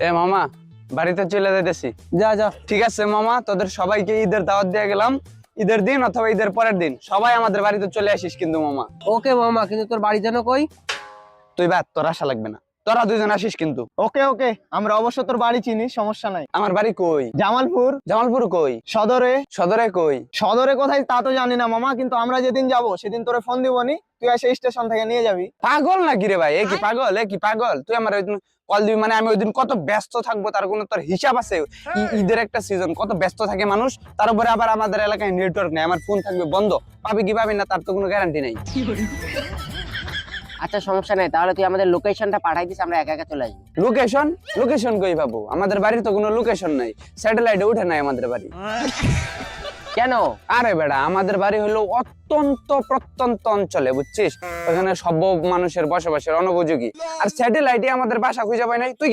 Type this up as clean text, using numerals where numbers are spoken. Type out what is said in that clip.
এ মামা, বাড়িতে চলে যাইতেছি। যা যা। ঠিক আছে মামা, তোদের সবাইকে ঈদের দাওয়াত দিয়ে গেলাম। ঈদের দিন অথবা ঈদের পরের দিন সবাই আমাদের বাড়িতে চলে আসিস কিন্তু মামা। ওকে মামা, কিন্তু তোর বাড়ি যেন কই? তুই বাদ, তোর আশা লাগবে না, তোরা দুইজন আসিস কিন্তু। ওকে ওকে, আমরা অবশ্য তোর বাড়ি চিনি, সমস্যা নাই। আমার বাড়ি কই? জামালপুর। জামালপুর কই? সদরে। সদরে কই? সদরে কোথায় তা তো জানি না মামা, কিন্তু আমরা যেদিন যাব সেদিন তোরে ফোন দিবনি, তুই এসে স্টেশন থেকে নিয়ে যাবি। পাগল নাকি রে ভাই? এ কি পাগল? এ কি পাগল? তুই আমার ওই দিন কল দিবি মানে আমি ওই দিন কত ব্যস্ত থাকবো তার কোনো তোর হিসাব আছে? ঈদের একটা সিজন, কত ব্যস্ত থাকে মানুষ, তার উপরে আবার আমাদের এলাকায় নেটওয়ার্ক নেই, আমার ফোন থাকবে বন্ধ, পাবি কি পাবি না তার তো কোনো গ্যারান্টি নেই। আচ্ছা সমস্যা নাই, তাহলে তুই আমাদের লোকেশনটা পাঠাই দিস, আমরা একা একা চলে আসবো। লোকেশন? লোকেশন কই পাবো? আমাদের বাড়ির তো কোনো লোকেশন নাই, স্যাটেলাইটে উঠে নাই আমাদের বাড়ি। কেন? আরে বেটা, আমাদের বাড়ি হলো অত্যন্ত প্রত্যন্ত অঞ্চলে, বুঝছিস? ওখানে সভ্য মানুষের বসবাসের অনুপযোগী, আর স্যাটেলাইটে আমাদের বাসা খুঁজে পাই নাই। তুই